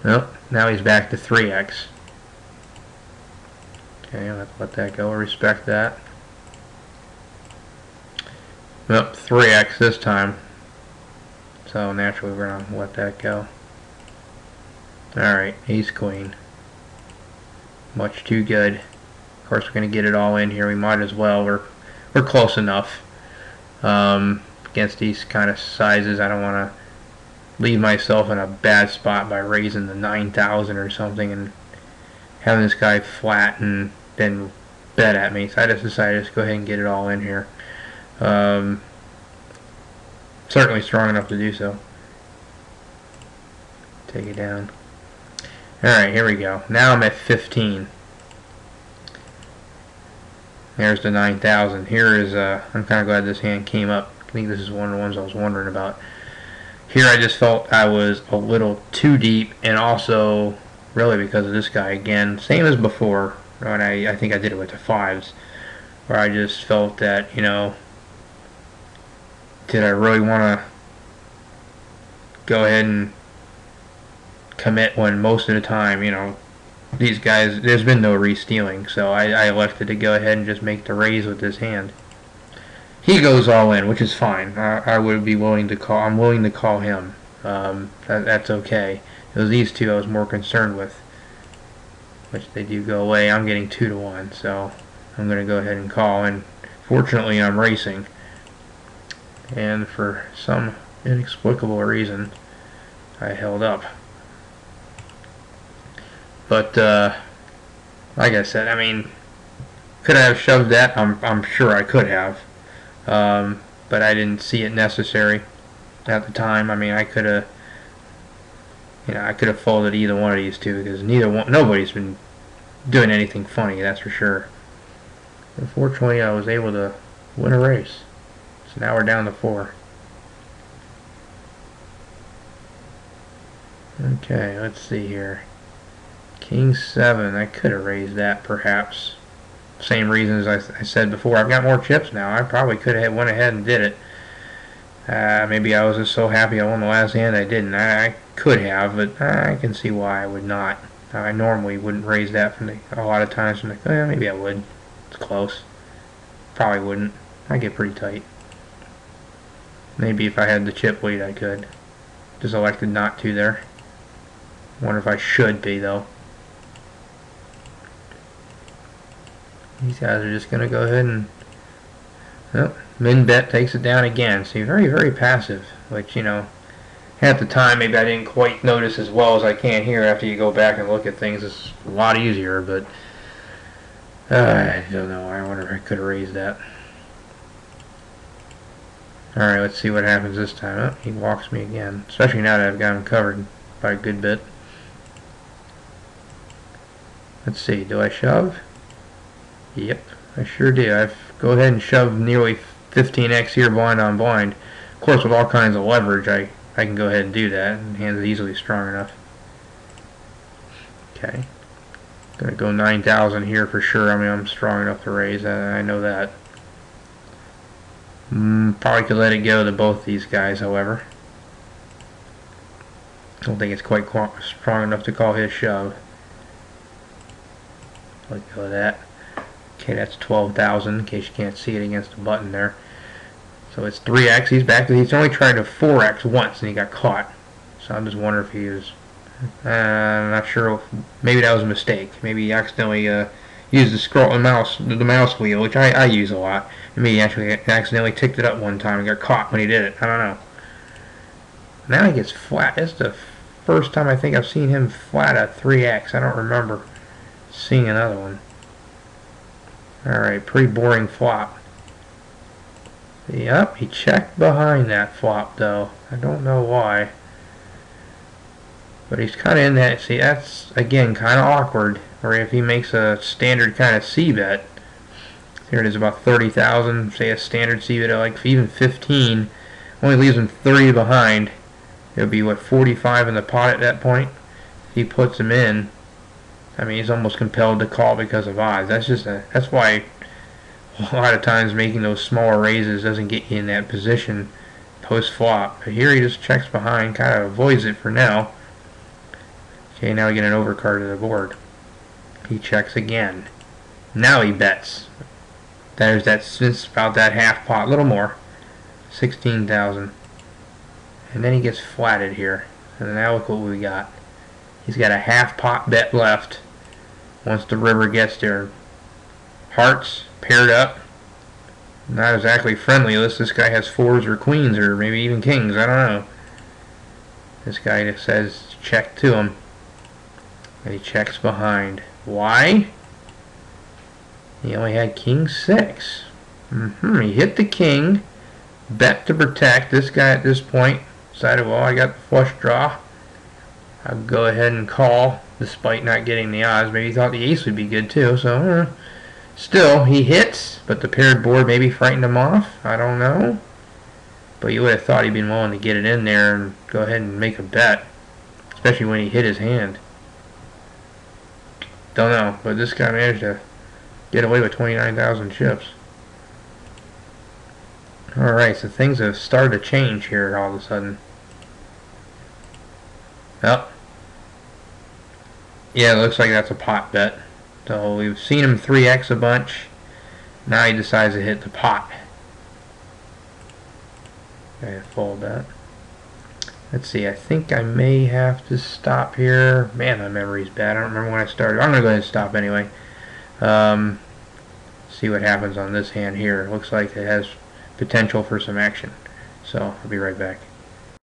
Well, now he's back to 3x. Okay, I'll have to let that go. I'll respect that. Well, 3x this time. So naturally we're going to let that go. Alright, ace queen. Much too good. Of course we're going to get it all in here. We might as well. We're close enough. Against these kind of sizes, I don't want to leave myself in a bad spot by raising the 9,000 or something and having this guy flat and then bet at me. So I just decided to just go ahead and get it all in here. Certainly strong enough to do so. Take it down. Alright, here we go. Now I'm at 15. There's the 9,000. Here is, I'm kind of glad this hand came up. I think this is one of the ones I was wondering about. Here I just felt I was a little too deep, and also really because of this guy again, same as before, when I think I did it with the 5s, where I just felt that, you know, did I really want to go ahead and commit when most of the time, you know, these guys, there's been no re-stealing, so I elected to go ahead and just make the raise with this hand. He goes all in, which is fine. I would be willing to call. I'm willing to call him. That's okay. It was these two I was more concerned with, which they do go away. I'm getting 2-1, so I'm going to go ahead and call. And fortunately, I'm racing, and for some inexplicable reason, I held up. But like I said, I mean, could I have shoved that? I'm sure I could have. But I didn't see it necessary at the time. I mean, I could have, you know, I could have folded either one of these two because nobody's been doing anything funny, that's for sure. Unfortunately, I was able to win a race. So now we're down to 4. Okay, let's see here. King 7. I could have raised that perhaps. Same reasons I said before. I've got more chips now. I probably could have went ahead and did it. Maybe I was just so happy I won the last hand I didn't. I could have, but I can see why I would not. I normally wouldn't raise that from a lot of times from the, maybe I would. It's close. Probably wouldn't. I get pretty tight. Maybe if I had the chip lead I could. Just elected not to there. Wonder if I should be though. These guys are just going to go ahead and, well, min bet takes it down again. See, very, very passive, which, you know, at the time maybe I didn't quite notice as well as I can here. After you go back and look at things, it's a lot easier, but I don't know. I wonder if I could have raised that. Alright, let's see what happens this time. Oh, he walks me again, especially now that I've got him covered by a good bit. Let's see, do I shove? Yep, I sure do. I go ahead and shove nearly 15x here blind on blind. Of course, with all kinds of leverage, I can go ahead and do that, and the hand's easily strong enough. Okay. Gonna go 9,000 here for sure. I mean, I'm strong enough to raise. I know that. Probably could let it go to both these guys, however. Don't think it's quite strong enough to call his shove. Let go of that. Okay, that's 12,000 in case you can't see it against the button there. So it's 3x. He's back. He's only tried to 4x once and he got caught. So I'm just wondering if he was. I'm not sure. Maybe that was a mistake. Maybe he accidentally used the mouse wheel, which I use a lot. And maybe he actually accidentally ticked it up one time and got caught when he did it. I don't know. Now he gets flat. This is the first time I think I've seen him flat at 3x. I don't remember seeing another one. Alright, pretty boring flop. Yep, he checked behind that flop though. I don't know why. But he's kind of in that. See, that's again kind of awkward. Or if he makes a standard kind of C bet. Here it is, about 30,000. Say a standard C bet, like even 15. Only leaves him 30 behind. It'll be what, 45 in the pot at that point. If he puts him in, I mean, he's almost compelled to call because of odds. That's why a lot of times making those smaller raises doesn't get you in that position post flop. But here he just checks behind, kind of avoids it for now. Okay, now we get an overcard to the board. He checks again. Now he bets. There's that, it's about that half pot, a little more. 16,000. And then he gets flatted here. And now look what we got. He's got a half pot bet left once the river gets there. Hearts paired up. Not exactly friendly unless this guy has fours or queens or maybe even kings. I don't know. This guy just says check to him. And he checks behind. Why? He only had king 6. He hit the king. Bet to protect. This guy at this point decided, well, I got the flush draw. I'll go ahead and call despite not getting the odds. Maybe he thought the ace would be good too. So still, he hits, but the paired board maybe frightened him off. I don't know. But you would have thought he'd been willing to get it in there and go ahead and make a bet. Especially when he hit his hand. Don't know, but this guy managed to get away with 29,000 chips. Alright, so things have started to change here all of a sudden. Oh. Yeah, it looks like that's a pot bet. So we've seen him 3x a bunch. Now he decides to hit the pot. Okay, full bet. Let's see, I think I may have to stop here. Man, my memory's bad. I don't remember when I started. I'm going to go ahead and stop anyway. See what happens on this hand here. Looks like it has potential for some action. So, I'll be right back.